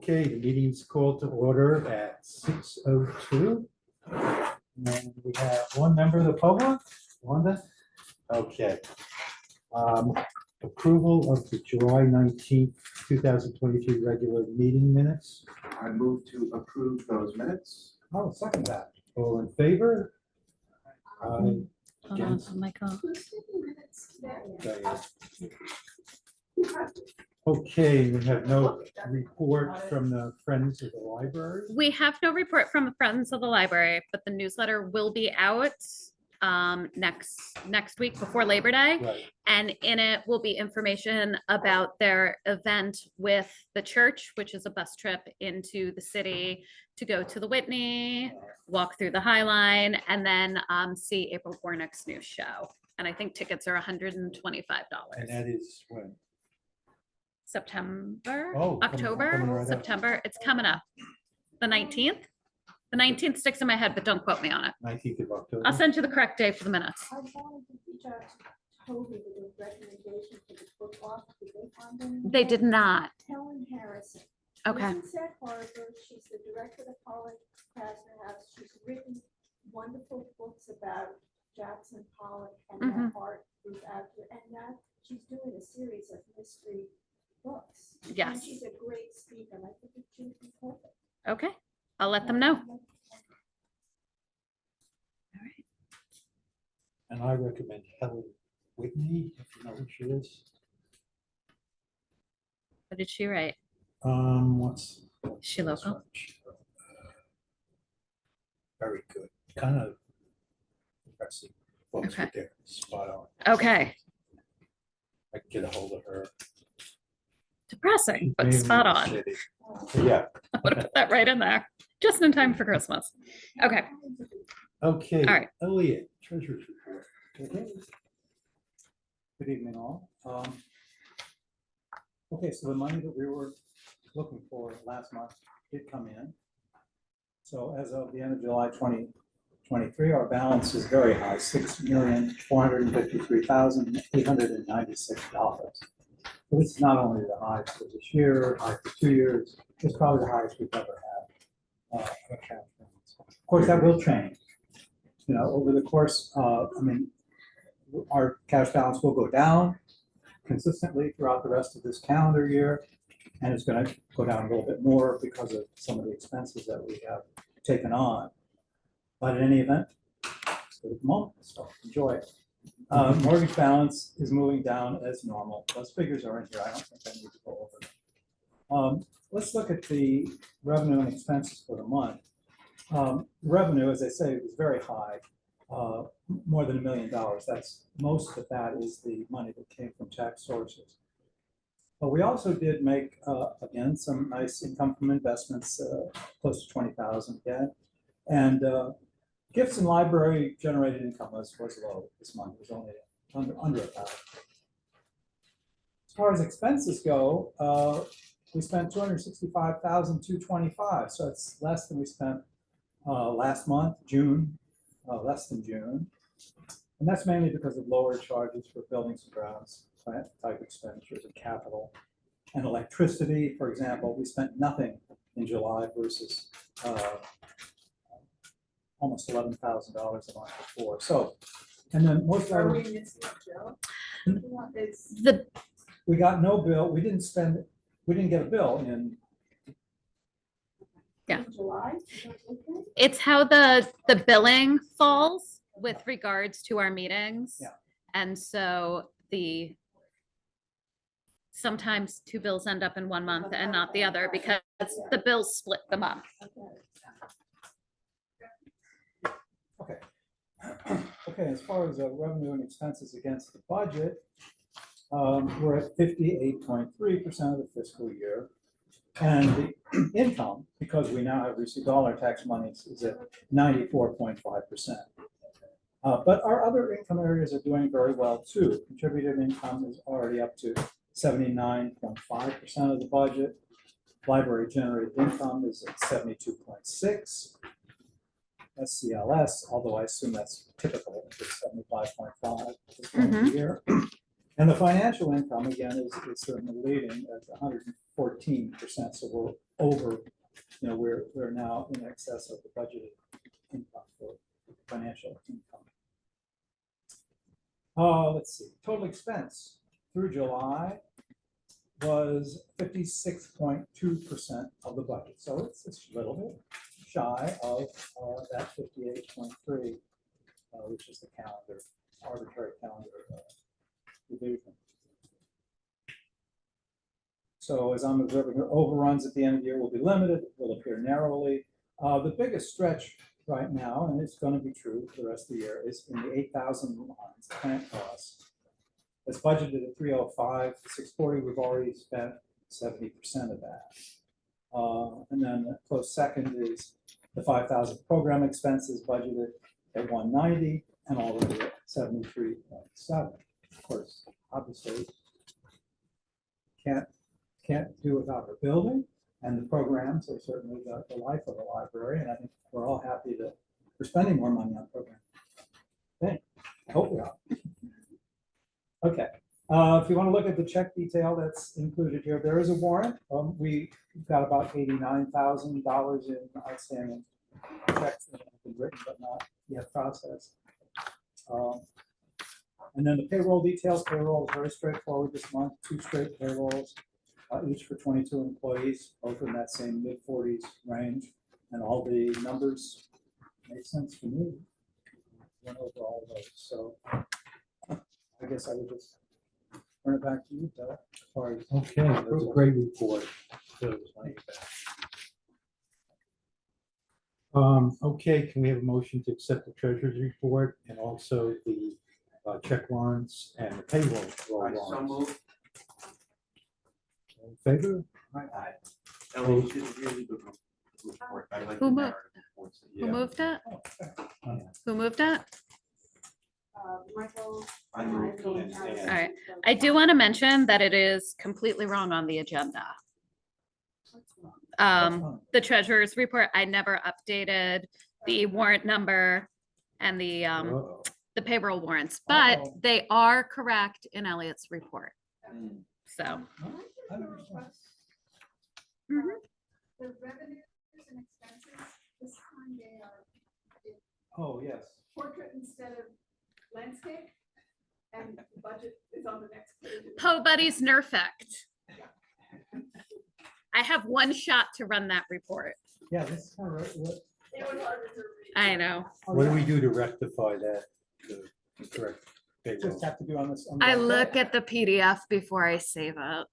Okay, the meeting's called to order at 6:02. And we have one member of the public, Wanda. Okay. Approval of the July 19th, 2023 regular meeting minutes. I move to approve those minutes. I'll second that. All in favor? Hold on, Against? Michael. Okay, we have no report from the Friends of the Library. We have no report from Friends of the Library, but the newsletter will be out next week before Labor Day. Right. And in it will be information about their event with the church, which is a bus trip into the city to go to the Whitney, walk through the High Line, and then see April Gornick's new show. And I think tickets are $125. And that is when? September, Oh, October, coming right up. September. It's coming up. The 19th. The 19th sticks in my head, but don't quote me on it. 19th of October. I'll send you the correct day for the minutes. I wanted to reach out to Toby with a recommendation for the book off. Did they find anything? They did not. Helen Harrison. Okay. She's in Sag Harbor. She's the director of the Pollock Krasner House. She's written wonderful books about Jackson Pollock and that art group out there. And now she's doing a series of mystery books. Yes. And she's a great speaker. And I think it should be perfect. Okay. I'll let them know. And I recommend Helen Whitney, if you know who she is. What did she write? What's Is she local? Very good, kind of depressing. Books, Okay. but they're spot on. Okay. I can get a hold of her. Depressing, but Maybe spot in the on. city. Yeah, I would have put that right in there, just in time for Christmas. Okay. okay. All right. Elliot, treasurer's report. Okay. Good evening, all. Okay, so the money that we were looking for last month did come in. So as of the end of July 2023, our balance is very high, $6,453,896. So this is not only the highest for this year, high for 2 years, it's probably the highest we've ever had. Of cash balance. Of course, that will change. You know, over the course, our cash balance will go down consistently throughout the rest of this calendar year. And it's going to go down a little bit more because of some of the expenses that we have taken on. But in any event, it's good at the moment, so enjoy it. Mortgage balance is moving down as normal. Those figures are in here. I don't think I need to go over them. Let's look at the revenue and expenses for the month. Revenue, as I say, was very high, more than $1 million. That's most of that is the money that came from tax sources. But we also did make, again, some nice income from investments, close to 20,000 again. And gifts and library generated income was low this month. It was only under 1,000. As far as expenses go, we spent $265,225. So it's less than we spent last month, June, less than June. And that's mainly because of lower charges for buildings and grounds type expenditures and capital. And electricity, for example, we spent nothing in July versus almost $11,000 a month before. So, and then most of our, we got no bill. We didn't get a bill in July. It's how the billing falls with regards to our meetings. Yeah. And so sometimes two bills end up in one month and not the other because the bills split the month. Okay. Okay, as far as revenue and expenses against the budget, we're at 58.3% of the fiscal year. And the income, because we now have received all our tax monies, is at 94.5%. But our other income areas are doing very well too. Contributed income is already up to 79.5% of the budget. Library generated income is at 72.6. SCLS, although I assume that's typical, it's 75.5 this Mhm. year. And the financial income, again, is certainly leading at 114%, so we're over, we're now in excess of the budgeted income for financial income. Let's see, total expense through July was 56.2% of the budget, so it's a little bit shy of that 58.3, which is the calendar, arbitrary calendar division. So as I'm observing, overruns at the end of the year will be limited, will appear narrowly. The biggest stretch right now, and it's going to be true for the rest of the year, is in the 8,000 lines, plant costs. It's budgeted at 305, 640, we've already spent 70% of that. And then a close second is the 5,000 program expenses budgeted at 190 and already at 73.7. Of course, obviously, can't do without our building, and the programs are certainly the life of the library, and I think we're all happy that we're spending more money on programs. Okay, I hope we are. Okay, if you want to look at the check detail that's included here, there is a warrant. We've got about $89,000 in outstanding checks that have been written but not yet processed. And then the payroll details. Payroll is very straightforward this month, 2 straight payrolls, each for 22 employees, both in that same mid-40s range. And all the numbers make sense to me. Went over all of those. So I guess I would just turn it back to you, Doug. As far as Okay, that was a great report. Okay, can we have a motion to accept the treasurer's report and also the check warrants and the payroll I so warrants? move. In favor? Aye. Ellie, you did a really good report. I like Who the moved? narrative reports. Who moved it? oh, Who moved it? Michael. I moved Michael, and Allison. All right. I do want to mention that it is completely wrong on the agenda. The treasurer's report, I never updated the warrant number and Oh, the payroll warrants, but Uh-oh. they are correct in Elliot's report. Mm. So, I understand. mhm. The revenues and expenses, this time they are Oh, yes. portrait instead of landscape. And the budget is on the next page. Po Buddy's Nerfect. I have one shot to run that report. Yeah, this is kind of It was harder to read. I know. what do we do to rectify that? To correct payroll? Just have to do on this. I look at the PDF before I save it.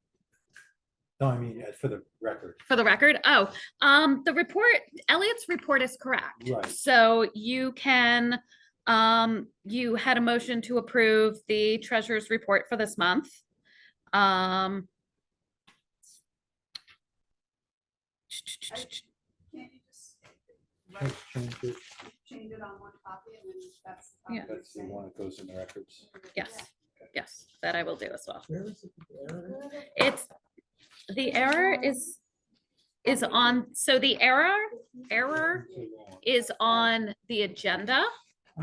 No, I mean, for the record. For the record, the report, Elliot's report is correct. Right. So you can, you had a motion to approve the treasurer's report for this month. Can't you just Let's change it. change it on one copy and then that's. the Yeah. copy That's the you're one that goes in the records. Yes, yes, that I will do as well. Where is it? There it is. It's, the error is on, so the error is on the agenda.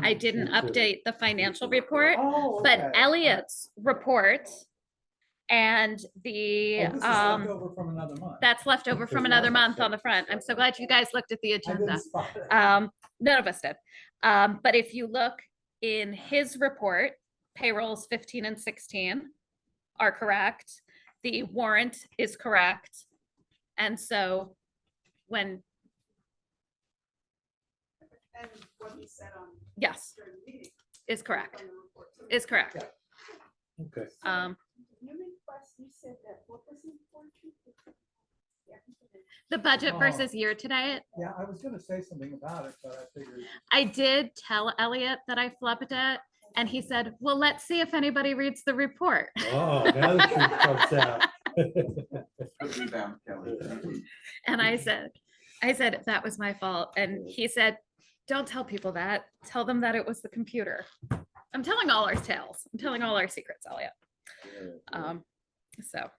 I didn't update the financial report, Oh, but okay. Elliot's report and the, Oh, this is left over from another month. that's left over from another month on the front. I'm so glad you guys looked at the I agenda. didn't spot it. None of us did. But if you look in his report, payrolls 15 and 16 are correct. The warrant is correct. And so when, And what he said on yes, during the meeting. is correct, on the report, too. is correct. Okay. You request, you said that, what was the portrait? Yeah. The budget Oh. versus year to date. Yeah, I was gonna say something about it, but I figured. I did tell Elliot that I flubbed it. And he said, well, let's see if anybody reads the report. Oh, now the truth comes out. Good rebound, Kelly. And I said, that was my fault. And he said, don't tell people that. Tell them that it was the computer. I'm telling all our tales. I'm telling all our secrets, Elliot. So,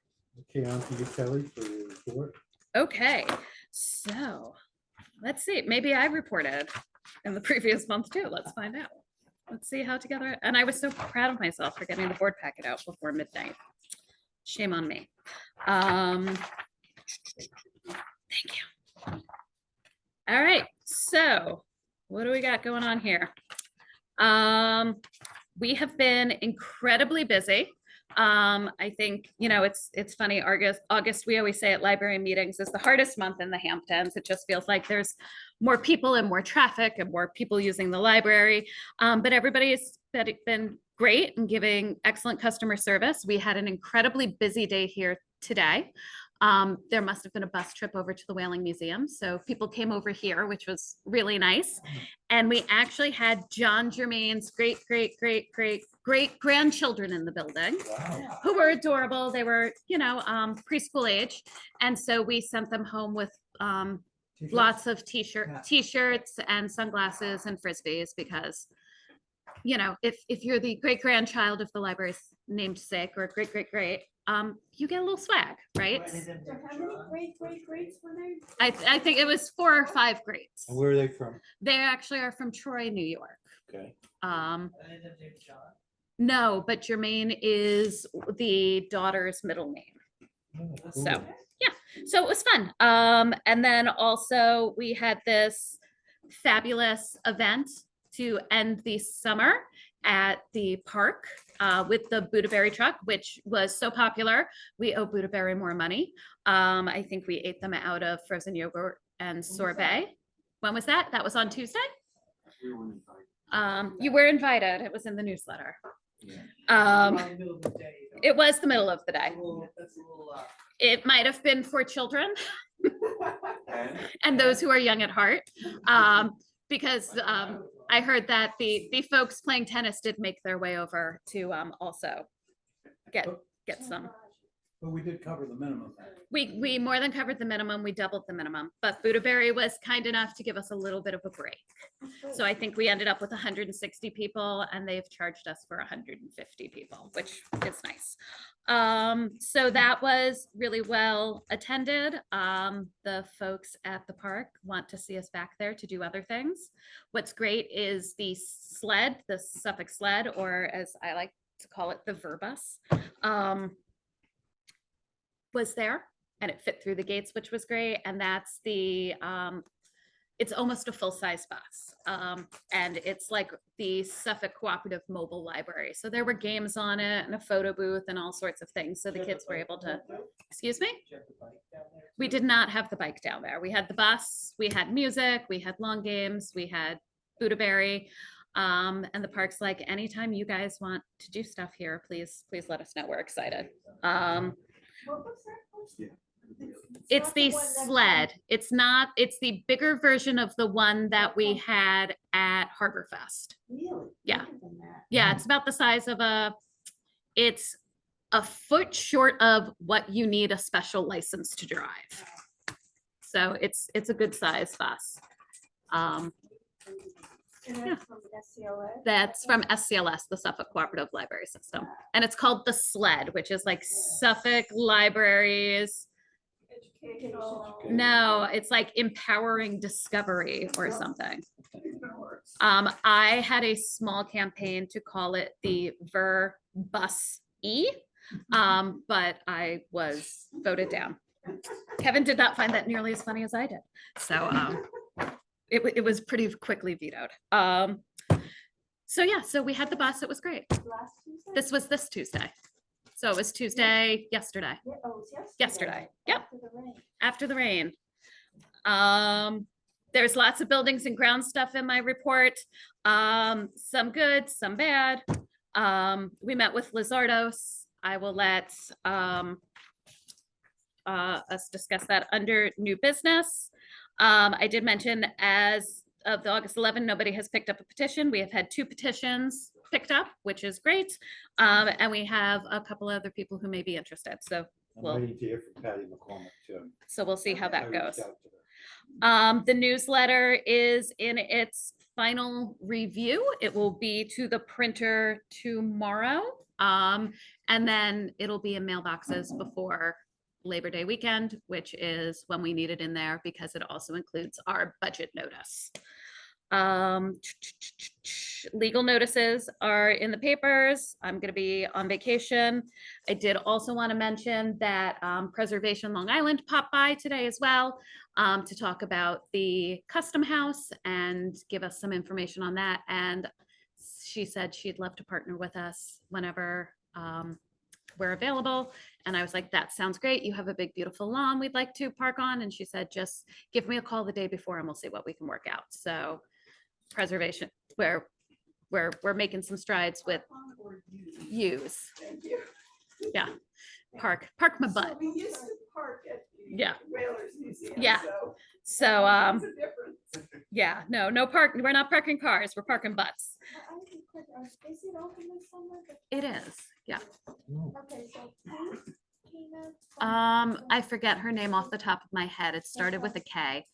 Okay, on to you, Kelly, for your report. okay. So let's see. Maybe I reported in the previous month too. Let's find out. let's see how together, and I was so proud of myself for getting the board packet out before midnight. Shame on me. Thank you. All right, so what do we got going on here? We have been incredibly busy. I think, it's funny, August, we always say at library meetings is the hardest month in the Hamptons. It just feels like there's more people and more traffic and more people using the library. But everybody's been great and giving excellent customer service. We had an incredibly busy day here today. There must have been a bus trip over to the Whaling Museum. So people came over here, which was really nice. And we actually had John Germain's great grandchildren in the building Wow. who were adorable. They were, preschool age. And so we sent them home with T-shirts? lots of Yeah. t-shirts and sunglasses and frisbees because, if you're the great grandchild of the library's namesake or great, you get a little swag, right? So how many greats were there? I think it was 4 or 5 greats. And where are they from? They actually are from Troy, New York. Okay. No, but Jermaine is the daughter's middle name. Oh, So, cool. so it was fun. And then also we had this fabulous event to end the summer at the park with the Buddha Berry truck, which was so popular. We owe Buddha Berry more money. I think we ate them out of frozen yogurt and sorbet. When was that? That was on Tuesday? We weren't invited. You were invited. It was in the newsletter. Probably middle of the day, though. It was the middle of the day. That's a little, It might have been for children and and those who are young at heart. Because I heard that the folks playing tennis did make their way over to also get some. But we did cover the minimum. We more than covered the minimum. We doubled the minimum, but Buddha Berry was kind enough to give us a little bit of a break. So I think we ended up with 160 people and they've charged us for 150 people, which is nice. So that was really well attended. The folks at the park want to see us back there to do other things. What's great is the sled, the Suffolk sled, or as I like to call it, the Verbus, was there and it fit through the gates, which was great. And that's it's almost a full-size bus. And it's like the Suffolk Cooperative Mobile Library. So there were games on it and a photo booth and all sorts of things. So the kids were able to, excuse me? We did not have the bike down there. We had the bus, we had music, we had long games, we had Buddha Berry. And the park's like, anytime you guys want to do stuff here, please let us know. We're excited. What was that? It's not the one that sled. It's the bigger version of the one that we had at Harbor Fest. Really? Yeah. Bigger than that. Yeah, it's about the size of it's a foot short of what you need a special license to drive. So it's a good size bus. And Yeah. that's from SCLA? That's from SCLS, the Suffolk Cooperative Library System. And it's called the SLED, which is like Suffolk Libraries. Educational. No, it's like empowering discovery or something. I had a small campaign to call it the Verbus E, but I was voted down. Kevin did not find that nearly as funny as I did. So it was pretty quickly vetoed. So yeah, so we had the bus. It was great. Last Tuesday? This was this Tuesday. So it was Tuesday, yesterday, Yeah, oh, it was yesterday. Yep. After the rain. after the rain. There's lots of buildings and ground stuff in my report. Some good, some bad. We met with Lizardos. I will let us discuss that under new business. I did mention as of the August 11, nobody has picked up a petition. We have had 2 petitions picked up, which is great. And we have a couple other people who may be interested. So I'm Well- waiting to hear from Patty McCormick too. we'll see how I that reached goes. out to her. The newsletter is in its final review. It will be to the printer tomorrow. And then it'll be in mailboxes before Labor Day weekend, which is when we need it in there because it also includes our budget notice. Legal notices are in the papers. I'm going to be on vacation. I did also want to mention that Preservation Long Island popped by today as well to talk about the Custom House and give us some information on that. And she said she'd love to partner with us whenever we're available. And I was like, that sounds great. You have a big, beautiful lawn we'd like to park on. And she said, just give me a call the day before and we'll see what we can work out. So preservation, we're making some strides with use. Thank you. Yeah. Park my butt. So we used to park at the Yeah. Whalers Museum. Yeah. So So, there's a difference. yeah, no park. We're not parking cars. We're parking butts. I have a question. Is it open this summer? It is. Yeah. Okay, so who came out? I forget her name off the top of my head. It started with a K.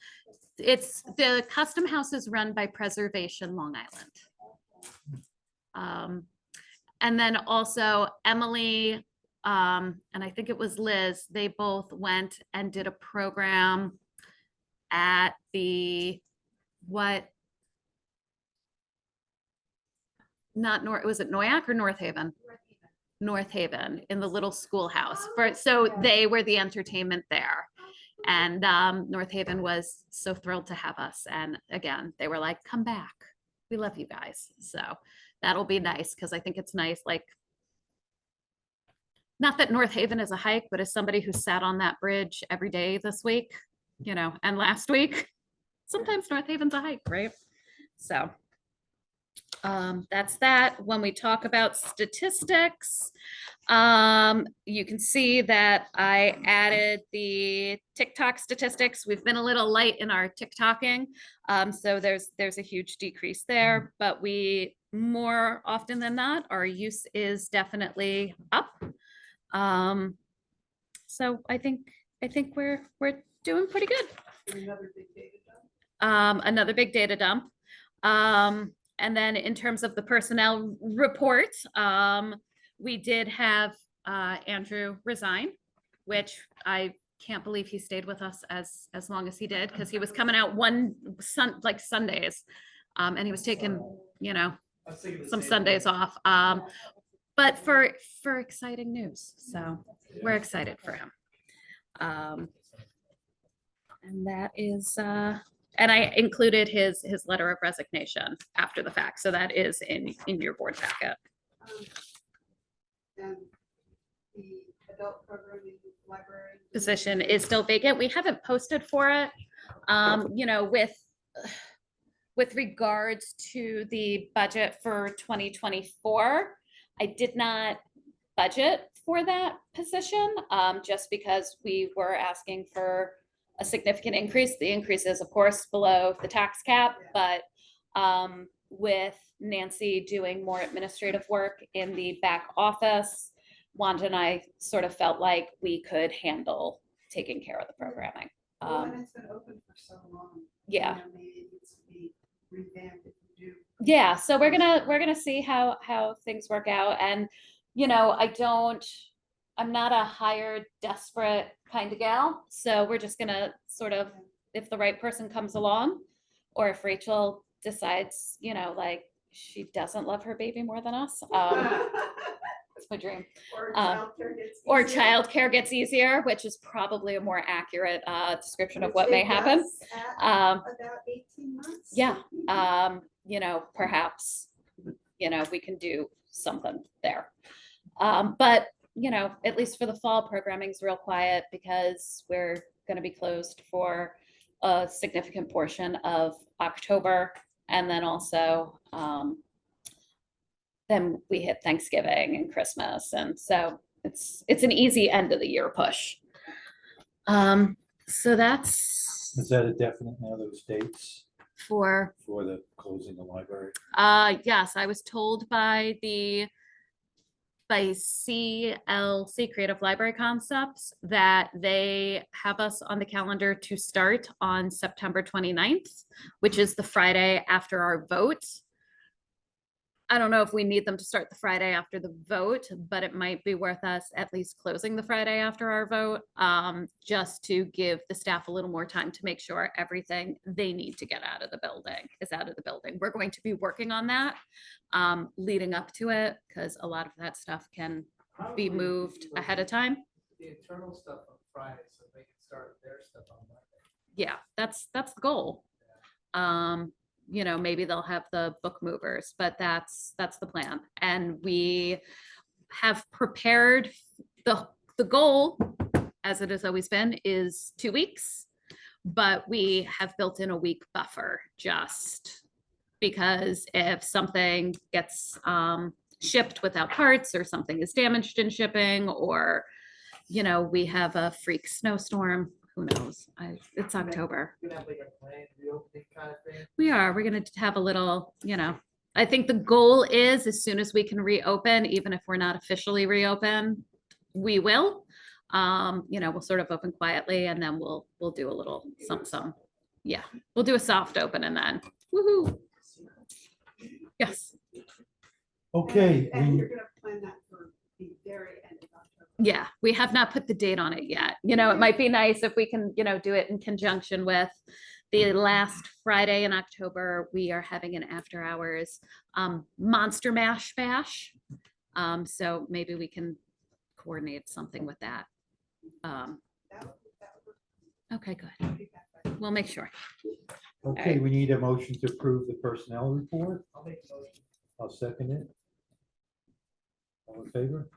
It's the Custom House is run by Preservation Long Island. And then also Emily, and I think it was Liz, they both went and did a program at the, was it Noyak or North Haven? North Haven in the little schoolhouse. So they were the entertainment there. And North Haven was so thrilled to have us. And again, they were like, come back. We love you guys. So that'll be nice because I think it's nice. Like, not that North Haven is a hike, but as somebody who sat on that bridge every day this week, and last week, sometimes North Haven's a hike, right? So that's that. When we talk about statistics, you can see that I added the TikTok statistics. We've been a little light in our TikToking. So there's a huge decrease there, but we more often than not, our use is definitely up. So I think we're doing pretty good. Another big data dump. Another big data dump. And then in terms of the personnel report, we did have Andrew resign, which I can't believe he stayed with us as long as he did, because he was coming out Sundays. And he was taking, some Sundays off. But for exciting news. So we're excited for him. And that is, and I included his letter of resignation after the fact. So that is in your board packet. And the adult programming library. Position is still vacant. We haven't posted for it. With regards to the budget for 2024, I did not budget for that position, just because we were asking for a significant increase. The increase is, of course, below the tax cap, but with Nancy doing more administrative work in the back office, Wanda and I sort of felt like we could handle taking care of the programming. Well, and it's been open for so long. Yeah. Maybe it needs to be revamped if you do. Yeah, so we're gonna see how things work out. And I'm not a hired desperate kind of gal, so we're just gonna sort of, if the right person comes along, or if Rachel decides like she doesn't love her baby more than us, it's my dream. Or childcare gets easier, which is probably a more accurate description of what may happen. About 18 months. Yeah, perhaps, we can do something there. But, at least for the fall, programming's real quiet because we're going to be closed for a significant portion of October. And then also, then we hit Thanksgiving and Christmas. And so it's an easy end of the year push. So that's. Is that a definite now, those dates For the closing the library? yes, I was told by CLC Creative Library Concepts that they have us on the calendar to start on September 29th, which is the Friday after our vote. I don't know if we need them to start the Friday after the vote, but it might be worth us at least closing the Friday after our vote, just to give the staff a little more time to make sure everything they need to get out of the building is out of the building. We're going to be working on that, leading up to it, because a lot of that stuff can be Probably moved ahead of time. The internal stuff on Friday, so they can start their stuff on Monday. Yeah, that's the goal. You know, maybe they'll have the book movers, but that's the plan. And we have prepared the goal, as it has always been, is 2 weeks, but we have built in a week buffer just because if something gets shipped without parts, or something is damaged in shipping, or you know, we have a freak snowstorm. Who knows? It's October. You can have like a planned reopening kind of thing. We're gonna have a little, you know, I think the goal is as soon as we can reopen, even if we're not officially reopened, we will. You know, we'll sort of open quietly and then we'll do a little some. Yeah, we'll do a soft open and then woohoo. Yes, Okay, And we, you're gonna plan that for the very end of October. yeah, we have not put the date on it yet. You know, it might be nice if we can, you know, do it in conjunction with the last Friday in October. We are having an after hours Monster Mash Bash. So maybe we can coordinate something with that. That would Okay, good. be better. We'll make sure. okay, we need a motion to approve the personnel report. I'll make a motion. I'll second it. All in favor?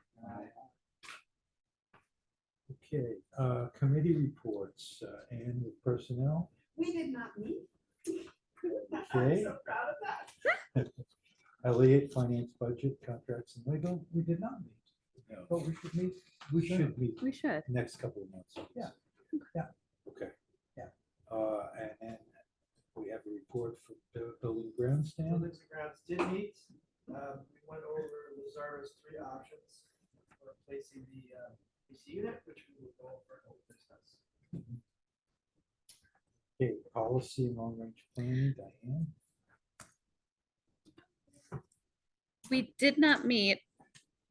Okay, committee reports, and with personnel. We did not meet. I'm Okay. so proud of that. Elliott, finance, budget, contracts and legal. We did not meet, No, but we should meet. we should meet We should. next couple of months. Yeah. Okay. Yeah. And then we have a report for building grandstand. Buildings and grounds did meet. We went over Lazara's 3 options for replacing the AC unit, which we will go over in open discuss. Okay, policy and long range planning, Diane. We did not meet,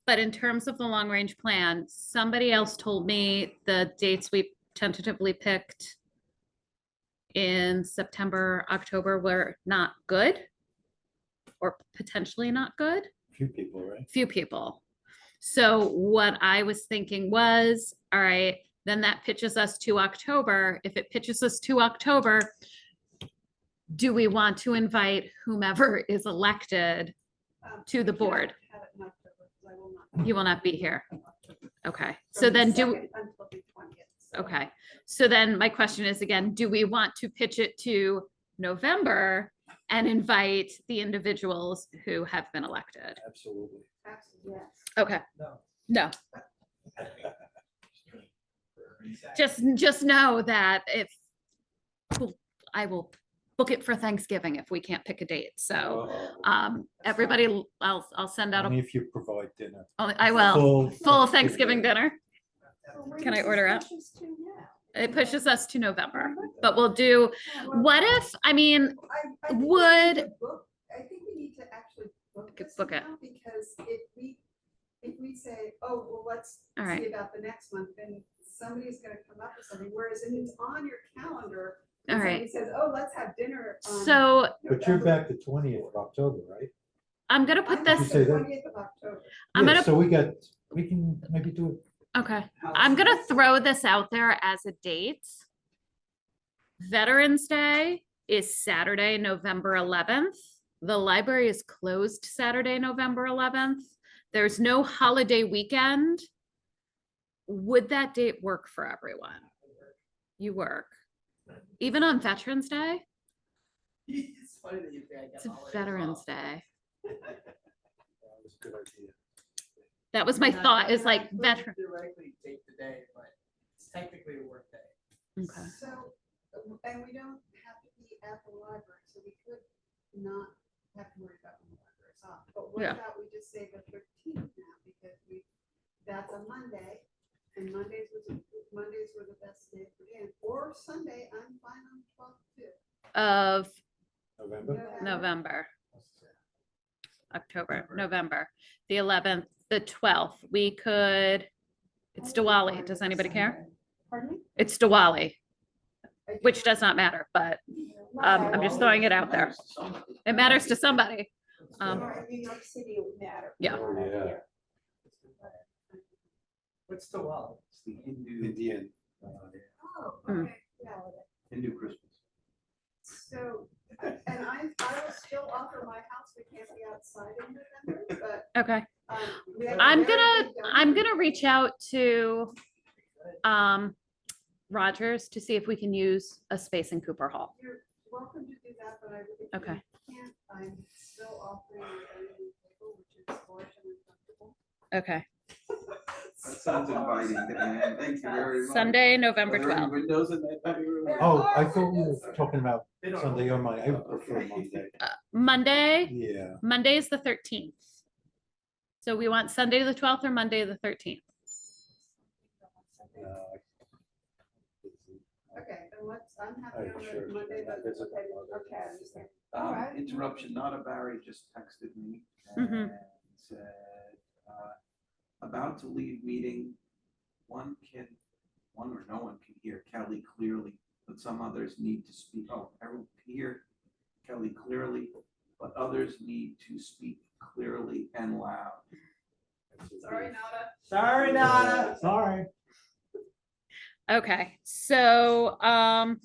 but in terms of the long range plan, somebody else told me the dates we tentatively picked in September, October were not good or potentially not good. Few people, right? Few people. So what I was thinking was, all right, then that pitches us to October. If it pitches us to October, do we want to invite whomever is elected? To the we cannot board. have it in October, 'cause I will not. You will not be here. in October. Okay, so From the then 2nd Until the 20th. so- okay, so then my question is again, do we want to pitch it to November and invite the individuals who have been elected? Absolutely. Absolutely, yes. Okay, No. no, just know that if I will book it for Thanksgiving if we can't pick a date. So everybody, I'll send out Only a, if you provide dinner. I will, full Thanksgiving dinner. dinner. So when Can I does order this out? push us to now? It pushes us to November, but we'll do, what if, I mean, I think we need would- to book- I think we need to actually book Could this book it. now, because if we say, oh, well, let's All right. see about the next month, then somebody's gonna come up with something, whereas if it's on your calendar. all and right, somebody says, oh, let's have dinner on. so But you're November back to 20th of October, right? I'm gonna I'm put on You this, say the that? 20th of October. I'm Yeah, gonna, so we can maybe do it. okay, I'm gonna throw this out there as a date. Veterans Day is Saturday, November 11th. The library is closed Saturday, November 11th. There's no holiday weekend. Would that date work for everyone? You work. Even on Veterans Day? It's funny that you think I It's get holidays Veterans off. Day. That was a good idea. That was my Yeah, thought, I is mean, like I could veteran. Theoretically take the day, but it's technically a work day. Okay. So, and we don't have to be at the library, so we could not have to worry about when the library's off. But what Yeah. about we just say the 13th now, because that's a Monday, and Mondays were the best day for Dan, or Sunday, I'm fine on 12th too. Of November? November. October, November, the 11th, the 12th. We could, it's Diwali. Does anybody care? Pardon me? It's Diwali, which does not matter, but I'm just throwing it out there. It matters to somebody. Or in New York City, it would matter. Yeah. Oh, yeah. What's the wall? It's the Hindu, Indian. Oh, Mm. okay, yeah. Hindu Christmas. So, and I will still offer my house, we can't be outside in November, but. Okay. We have a I'm very gonna, big I'm donor gonna reach out to Rogers to see if we can use a space in Cooper Hall. You're welcome to do that, but I really. Okay. Can't, I'm still offering a dining table, which is large and uncomfortable. Okay. That sounds inviting, Diane. Thank you very much. Sunday, Are November there any 12th. windows in that dining room? Oh, I thought we were talking about They don't Sunday or open. Monday. I would prefer Monday. Monday, Yeah. Monday is the 13th. So we want Sunday the 12th or Monday the 13th? Okay, then let's, I'm happy I'm on sure. the Monday, but. Visit Okay, my mother. okay, I understand. All right. Interruption, not a Barry just texted me Mhm. and said, about to leave meeting. One or no one can hear Kelly clearly, but some others need to speak. Oh, everyone can hear Kelly clearly, but others need to speak clearly and loud. Sorry, Nada. Sorry, Nada. Sorry. Okay, so I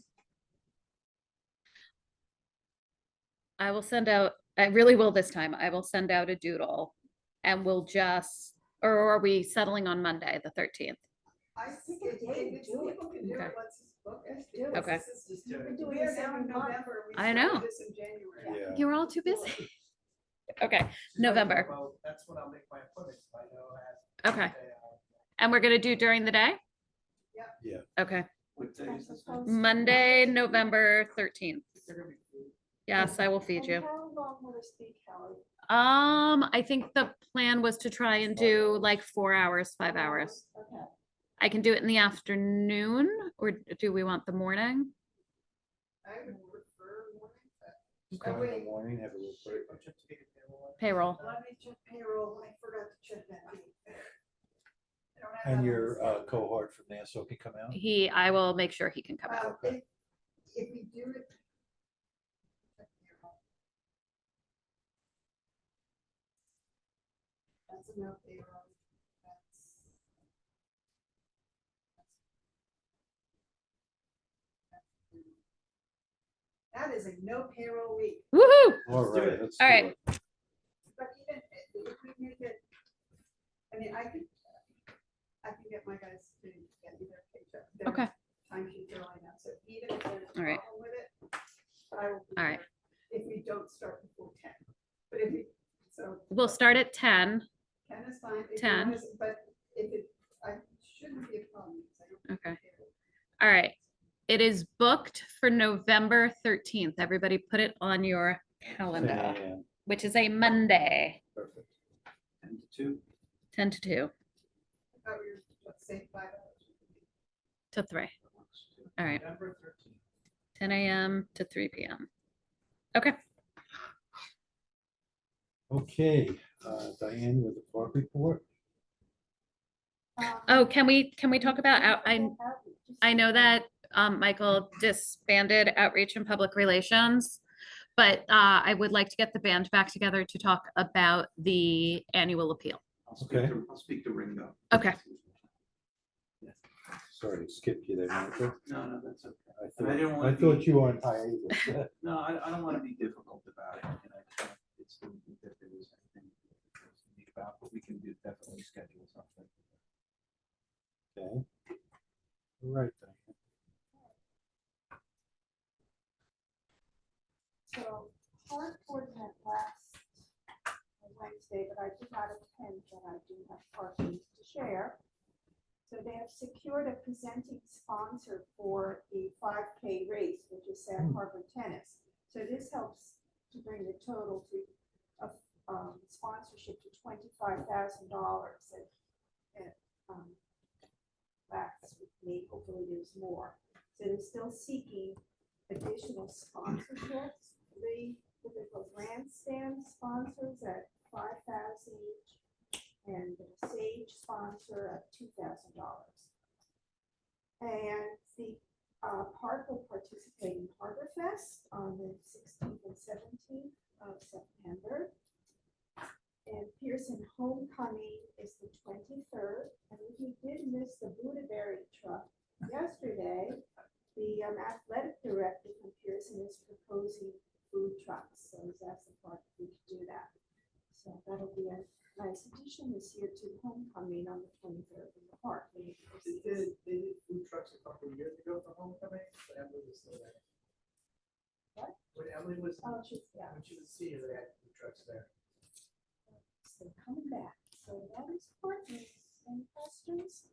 will send out, I really will this time, I will send out a doodle and we'll just, or are we settling on Monday, the 13th? I think Pick a date, it's, do it. people can do Okay. it, let's book it. Do it. because Okay. this is- Just do You've it. been doing We are this now every in month. November. We I know. started this in January. Yeah. You're all too busy. Okay, She's right, November. well, that's when I'll make my appointments, if I know I have. Okay. Day off. And we're gonna do during the day? Yep. Yeah. Okay, What day is this? Monday, November 13th. Is there gonna be food? Yes, I will feed And you. how long will this be, Kelly? I think the plan was to try and do like 4 hours, 5 hours. Okay. I can do it in the afternoon, or do we want the morning? I would prefer morning, but. Come Oh, in the wait, morning, have a little break. I'll check to get it there. Payroll. let me check payroll. I forgot to check that. date. I don't have And that your on the side. cohort from Nassau can come out? I will make sure he can come out. If we do it. That's enough payroll. That is a no payroll week, Woohoo! All Let's do right, it. let's All do right. it. but even if we make it, I mean, I can get my guys to get me their paycheck. their Okay. Timesheets are lined up, so even if there's a All right. problem with it, I will. be All right. there If we don't start before 10, but if we, so. We'll start at 10. 10 is fine. if you 10. want us- But if it, I shouldn't be a problem. because I don't Okay. think payroll. All right. It is booked for November 13th. Everybody put it on your 10 calendar, a.m. which is a Monday, Perfect. 10 to 2. 10 to 2 I thought we were, let's say 5 hours. to 3. All right, November 13th. 10 a.m. to 3 p.m. Okay. Okay, Diane with the park report. Oh, can we talk about, I know that Michael disbanded outreach and public relations, but I would like to get the band back together to talk about the annual appeal. Okay. I'll speak to Ringo. Okay. Sorry to skip you there, Michael. No, that's okay. I didn't thought, wanna I thought be- you were on hiatus. No, I don't want to be difficult about it. And I just didn't think that there was anything to speak about, but we can definitely schedule something. Okay. All right, Diane. So, park board met last Wednesday, but I do not attend, and I do have parking to share. So they have secured a presenting sponsor for the 5K race, which is Sag Harbor Tennis. So this helps to bring the total to sponsorship to $25,000. And last with me, hopefully there's more. So they're still seeking additional sponsorships. 3 typical grandstand sponsors at 5,000 each, and the Sage sponsor of $2,000. And the park will participate in Harbor Fest on the 16th and 17th of September. And Pearson Homecoming is the 23rd, and if you did miss the Budaberry truck yesterday, the athletic director from Pearson is proposing food trucks, so he's asked the park if we could do that. So that'll be a nice addition this year to homecoming on the 23rd in the park. They did food trucks a couple of years ago for homecoming, but Emily was still there. What? When Emily was, Oh, she's, yeah, when she was senior, they had food trucks there. so coming back. So that is Courtney's. Any questions?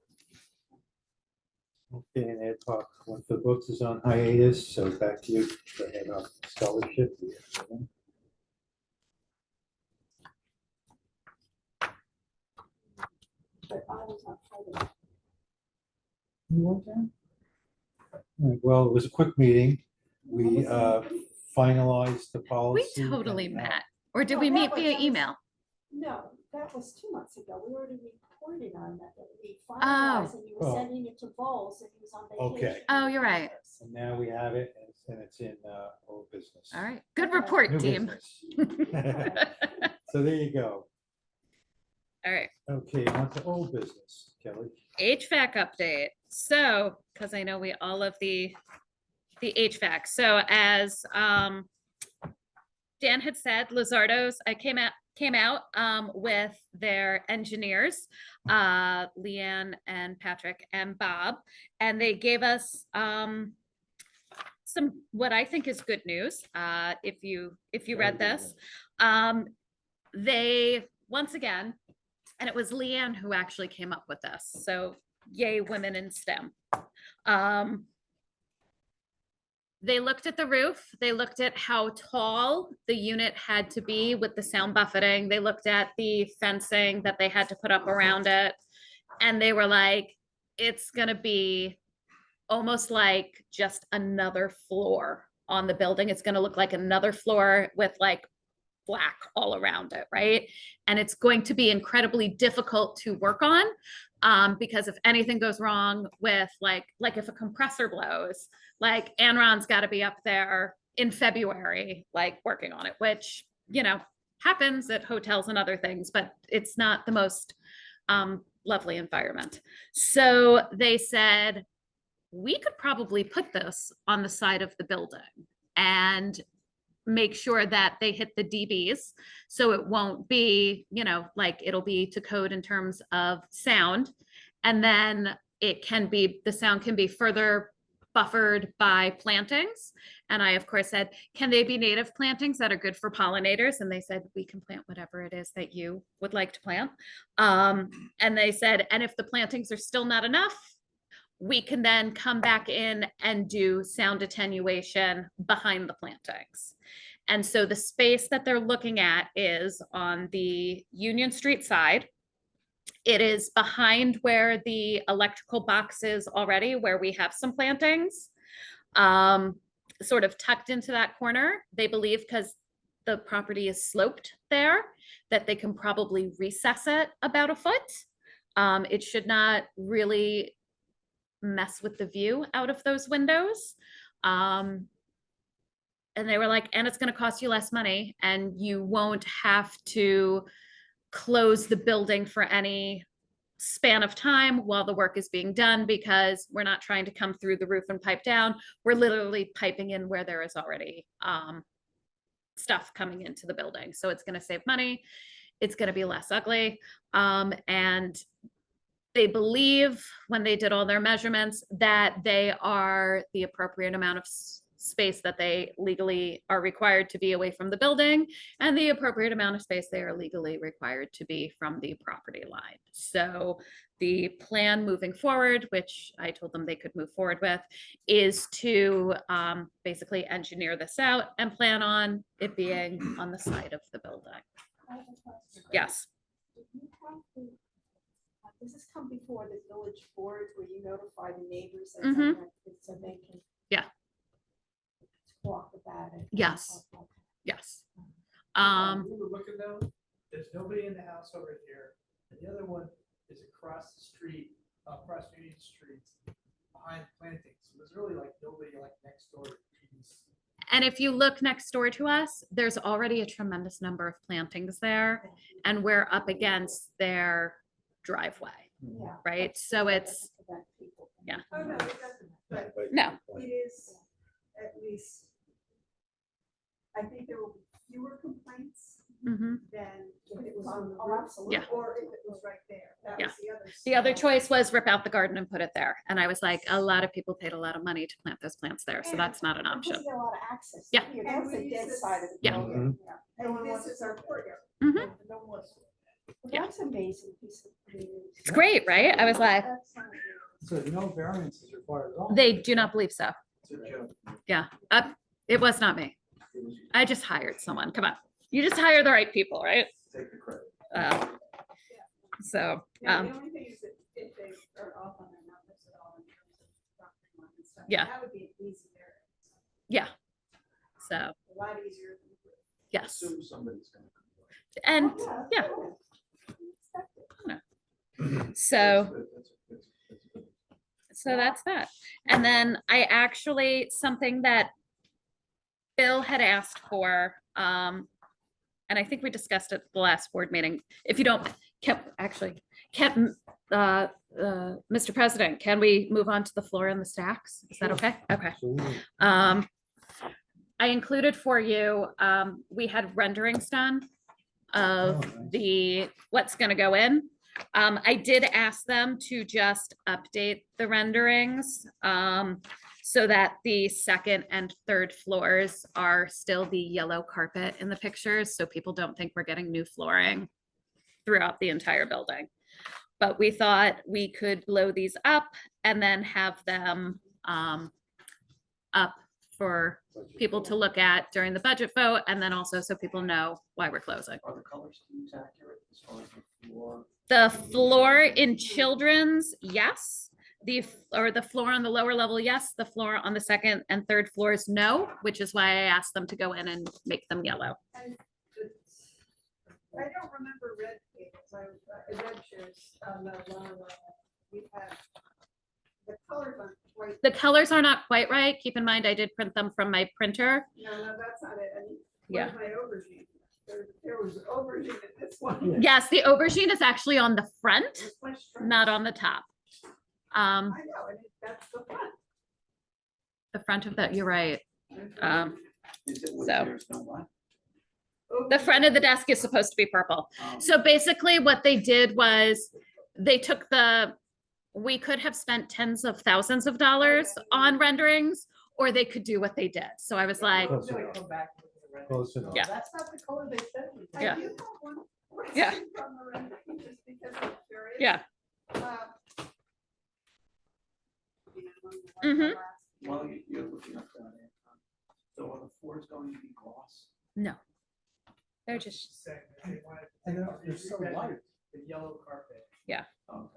Okay, and Ed Park, one for the books is on hiatus, so back to you for head of scholarship. But I was on Friday. All right, well, it was a quick meeting. We finalized the We policy. totally and, met. Or did No, we that meet was- via that was- email? No, that was 2 months ago. We already reported on that. We Oh. finalized and you were Oh. sending it to Bowles and he was on vacation. Okay. Oh, you're right. And now we have it, and it's in old business. All right, good Okay. report, New team. business. So there you go. All right, Okay, on to old business, Kelly. HVAC update. So, because I know we all love the HVAC. So as Dan had said, Lizardo's, I came out with their engineers, Leanne and Patrick and Bob, and they gave us some, what I think is good news. If you read this, they, once again, and it was Leanne who actually came up with this. So yay, women in STEM. They looked at the roof. They looked at how tall the unit had to be with the sound buffeting. They looked at the fencing that they had to put up around it. And they were like, it's going to be almost like just another floor on the building. It's going to look like another floor with like black all around it, right? And it's going to be incredibly difficult to work on because if anything goes wrong with like if a compressor blows, like Enron's got to be up there in February, like working on it, which, you know, happens at hotels and other things, but it's not the most lovely environment. So they said, we could probably put this on the side of the building and make sure that they hit the dBs. So it won't be, you know, like it'll be to code in terms of sound. And then it can be, the sound can be further buffered by plantings. And I, of course, said, can they be native plantings that are good for pollinators? And they said, we can plant whatever it is that you would like to plant. And they said, and if the plantings are still not enough, we can then come back in and do sound attenuation behind the plantings. And so the space that they're looking at is on the Union Street side. It is behind where the electrical box is already, where we have some plantings, sort of tucked into that corner. They believe because the property is sloped there, that they can probably recess it about a foot. It should not really mess with the view out of those windows. And they were like, and it's going to cost you less money and you won't have to close the building for any span of time while the work is being done, because we're not trying to come through the roof and pipe down. We're literally piping in where there is already stuff coming into the building. So it's going to save money. It's going to be less ugly. And they believe when they did all their measurements that they are the appropriate amount of space that they legally are required to be away from the building and the appropriate amount of space they are legally required to be from the property line. So the plan moving forward, which I told them they could move forward with, is to basically engineer this out and plan on it being on the side of the building. I have a question. Yes. Did you have to, does this come before the village board where you notify the neighbors and Mhm. so they can? Yeah. Talk about it. Yes. Okay. Yes. We were looking though, there's no next door trees. And if you look next door to us, there's already a tremendous number of plantings there, and we're up against their driveway, Yeah. right? So it's, Prevent people from- Yeah. Oh, no, it doesn't, but no, it is at least, I think there will be fewer complaints mhm. than if it was on the Oh, roof. absolutely. Yeah. Or if it was right there. That was the other. The other side. choice was rip out the garden and put it there. And I was like, a lot of people paid a lot of money to plant those plants there, so that's not an Because option. you get a lot of access. Yeah. Here, And That's we the use dead this- side of the Yeah. building. Yeah. And this is our courtyard. Mhm. No one wants to. Well, Yeah. That's amazing piece of creativity. It's great, right? I was like, That's not good. So no variance is required at all. they do not believe so. It's a joke. Yeah, it was not me. It was- I just hired someone. Come on. You just hire the right people, right? Take the credit. So, Yeah, the only thing is that if they are off on their numbers at all in terms of property line and stuff. Yeah. That would be an easy variance. yeah. So, A lot easier than. yes. Assume somebody's gonna complain. And Oh, yeah, cool. Expect it. so. That's good, that's good. So that's that. And then I actually, something that Bill had asked for, and I think we discussed it at the last board meeting. If you don't, Mr. President, can we move on to the floor and the stacks? Is that okay? Okay. Absolutely. I included for you, we had renderings done of Oh, nice. the, what's gonna go in. I did ask them to just update the renderings, so that the second and third floors are still the yellow carpet in the pictures, so people don't think we're getting new flooring throughout the entire building. But we thought we could blow these up and then have them, up for people to look at during the budget vote, and then also so people know why we're closing. Are the color schemes accurate as far as the floor? The floor in children's, yes. The floor on the lower level, yes. The floor on the second and third floors, no, which is why I asked them to go in and make them yellow. And it's- I don't remember red tables, red chairs on the lower level. We have, the colors aren't quite, The colors are not quite right. Keep in mind, I did print them from my printer. no, that's not it. I mean, Yeah. where's my aubergine? There was aubergine in this one. Yes, the aubergine is actually on the front, It's my stripes. not on the top. I know, and that's the front. The front of that, you're right. Is it wood So- chairs, no what? The front of the desk is supposed to be purple. Um, So basically what they did was they took we could have spent tens of thousands of dollars on renderings, or they could do what they did. So I was like, Close Then I enough. come back and look at the rendering. Close enough. Yeah. That's not the color they said. we did. Yeah. I do have one Yeah. question from the rendering, just because I'm curious. yeah, Mhm. While you're looking up down there, so are the floors going to be gloss? no. They're just, Saying that they wanted And they're so light. the yellow carpet. Okay.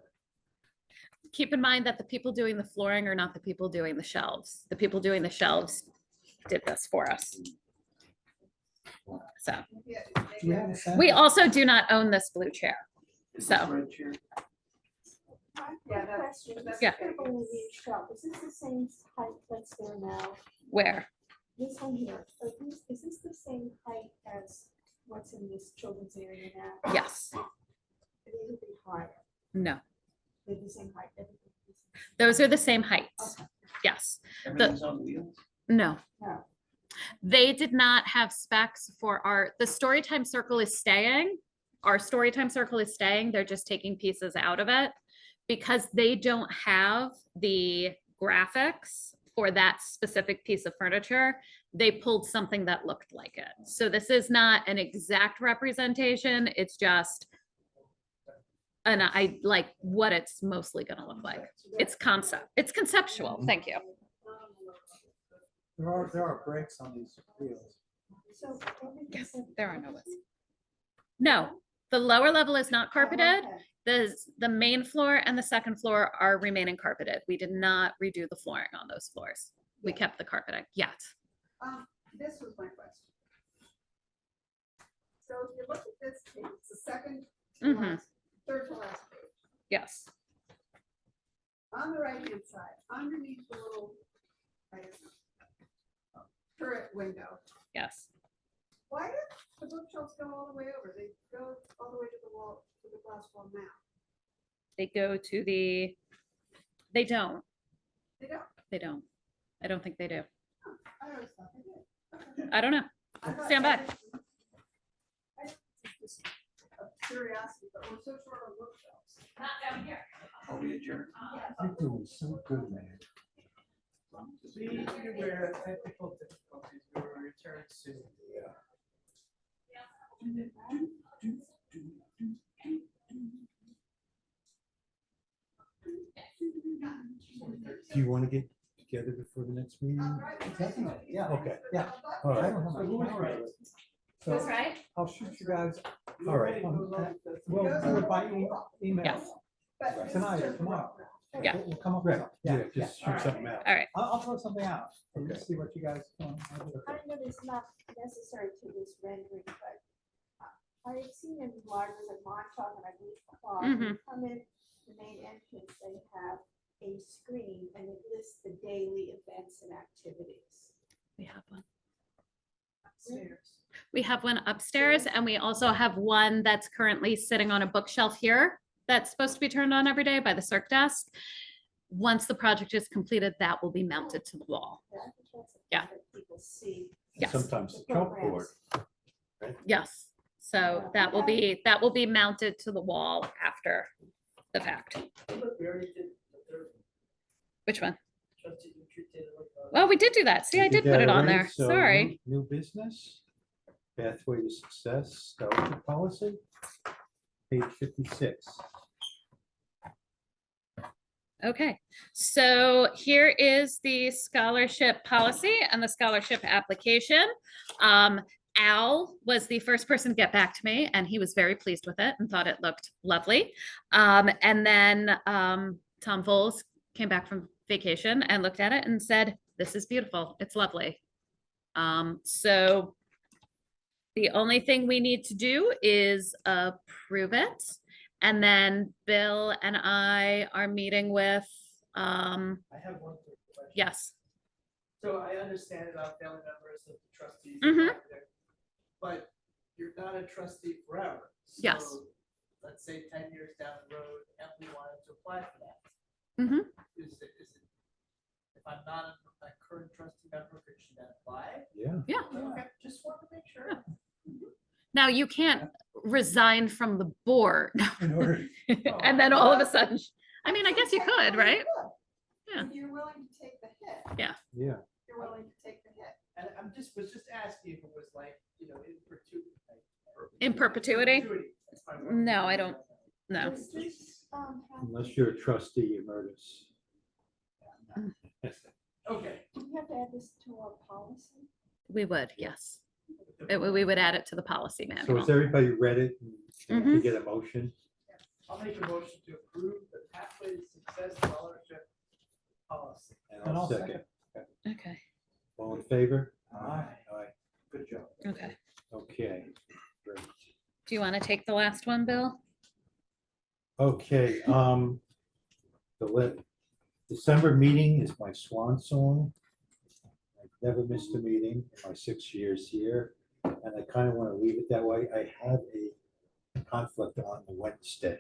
keep in mind that the people doing the flooring are not the people doing the shelves. The people doing the shelves did this for us. So Do you have a sense? we also do not own this blue chair. Is So- this red chair? Yeah, that's- Question, that's Yeah. okay. People in the shelf, is this the same height that's there now? Where? This one here, is this the same height as what's in this children's area now? Yes. They would be higher, No. they're the same height. everything is the same. Those are the same heights. Yes. Everything's on wheels? No. No. They did not have specs for the Storytime Circle is staying. Our Storytime Circle is staying. They're just taking pieces out of it because they don't have the graphics for that specific piece of furniture. They pulled something that looked like it. So this is not an exact representation. It's just like what it's mostly gonna look like. It's concept. It's conceptual. Thank you. There are breaks on these wheels. So everything Yes, said- there are no lists. No, the lower level is not carpeted. Oh, okay. The main floor and the second floor are remaining carpeted. We did not redo the flooring on those floors. We kept the carpeting yet. This was my question. So if you look at this page, it's the second, to Mhm. last- third to last page. Yes. On the right-hand side, underneath the little, I don't know, window. Yes. Why do the bookshelves go all the way over? They go all the way to the wall, to the glass wall now. They go to the, they don't, They don't. they don't. I don't think they do. I always thought they did. Okay. I don't know. I thought Stand by. Just a curiosity, but we're so short on bookshelves. Not down here. Are we adjourned? You're doing so good, man. Be aware of technical difficulties. We will return soon. Do you want to get together before the next meeting? Definitely, yeah. Okay. Yeah. All I right. don't have my calendar. So That's right. I'll shoot you guys, All right. we'll do it by email Yes. But tonight or tomorrow. Yeah. We'll come up with Right, something. yeah, just shoot something out. All right. I'll throw something out and just see what you guys want. I know it's not necessary to this rendering, but I've seen in libraries like Montauk and I believe Clark, when you come in the main entrance, they have a screen and it lists the daily events and activities. We have one. Upstairs. We have one upstairs and we also have one that's currently sitting on a bookshelf here that's supposed to be turned on every day by the circ desk. Once the project is completed, that will be mounted to the wall. Yeah, I think that's the Yeah. thing that people see. Yes. Sometimes the The chalkboard. programs. Yes. So that will be mounted to the wall after the fact. Look, we already did the third one. Which one? Trustee retreat did it with, Well, we did do that. See, We I did that put it on already, there. so Sorry. New business, pathway to success, scholarship policy, page 56. Okay, so here is the scholarship policy and the scholarship application. Al was the first person to get back to me and he was very pleased with it and thought it looked lovely. And then Tom Voles came back from vacation and looked at it and said, this is beautiful, it's lovely. So the only thing we need to do is approve it. And then Bill and I are meeting with, I have one quick question. yes, So I understand about family members of the trustees. Mhm. But you're not a trustee forever. Yes. So let's say 10 years down the road, Emily wanted to apply for that. Mhm. Is it, if I'm not a current trustee member, could she then apply? Yeah. yeah. Okay, just wanted to make sure. Now you can't resign from the board In order, and then all of a sudden, I mean, I guess you could, right? Yeah. If you're willing to take the hit. Yeah. You're willing to take the hit. And was just asking if it was like, in perpetuity. In perpetuity? That's my No, I don't. No. Does this, have Unless to- you're a trustee emeritus. Okay. Do we have to add this to our policy? We would, yes. We would add it to the policy So manual. has everybody read it? And can we get a motion? I'll make a motion to approve the pathway to success scholarship policy. And and I'll I'll second. second. Okay, All in favor? Aye. Aye. Good job. okay. Okay. Great. Do you want to take the last one, Bill? Okay, December meeting is my swan song. I've never missed a meeting in my 6 years here, and I kind of want to leave it that way. I have a conflict on the Wednesday,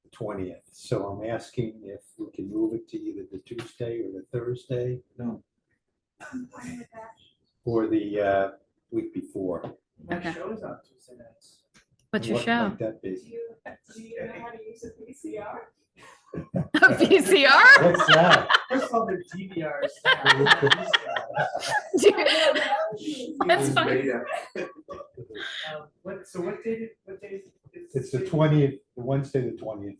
the 20th, so I'm asking if we can move it to either the Tuesday or the Thursday. No. Or the week before. My Okay. show is on Tuesday nights. What's your What show? might that Do be? you know how to use a VCR? A VCR? What's that? First of all, they're DVRs. That's fine. What day is? It's the 20th, the Wednesday, the 20th.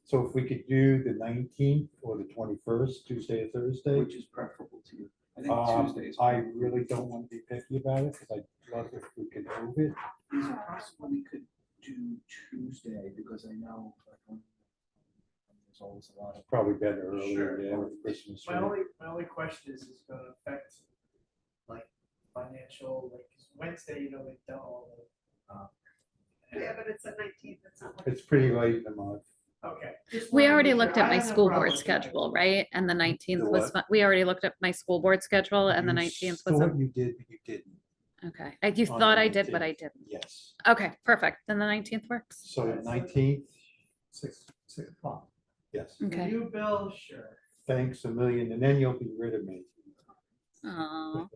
So if we could do the 19th or the 21st, Tuesday or Thursday. Which is preferable to you? I think Tuesdays. I really don't want to be picky about it because I'd love if we could move it. Is it possible we could do Tuesday, because I know like, there's always a lot of. Probably better earlier Sure. there with Christmas. My only question is gonna affect like financial, like 'cause Wednesday, they've done all the. Yeah, but it's the 19th, it's not like. It's pretty late in the month. Okay. just We wanted to already be looked sure. at I my have no school problem board with that. schedule, right? And the 19th The was, what? fine. We already looked at my school board schedule and the You 19th was, thought you did, but you didn't. okay. You on thought the I did, but I 19th. didn't. Yes. Okay, perfect. Then the 19th works. So the 19th, 6 o'clock. yes. Okay. You, Bill, sure. Thanks a million, and then you'll be rid of me. Oh,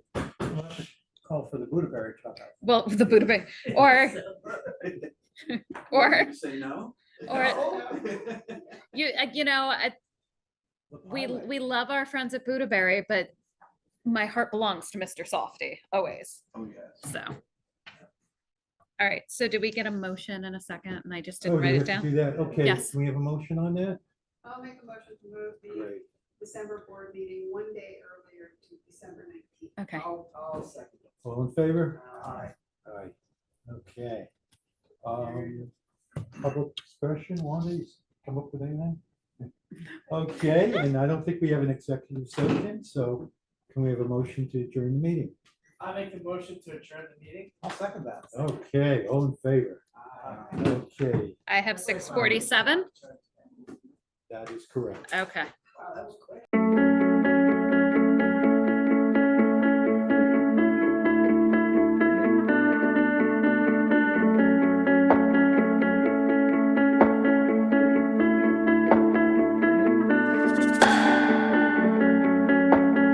Call for the Budaberry truck out. well, the Buddha Bay, or, or, You Say no? or- you know, The we pilot. love our friends at Budaberry, but my heart belongs to Mr. Softy, always. Oh, yes. So. All right, so did we get a motion in a second? And I just Oh, didn't do we write it have to down? do that? Okay, Yes. can we have a motion on that? I'll make a motion to move the Great. December board meeting one day earlier to December 19th. Okay, I'll second it. All in favor? Aye. Aye. Okay. Public expression, Wanda, you come up with anything? Okay, and I don't think we have an executive session, so can we have a motion to adjourn the meeting? I make a motion to adjourn the meeting. I'll second that. Okay, all in favor? Aye. Okay, I have 6:47. that is correct. Okay.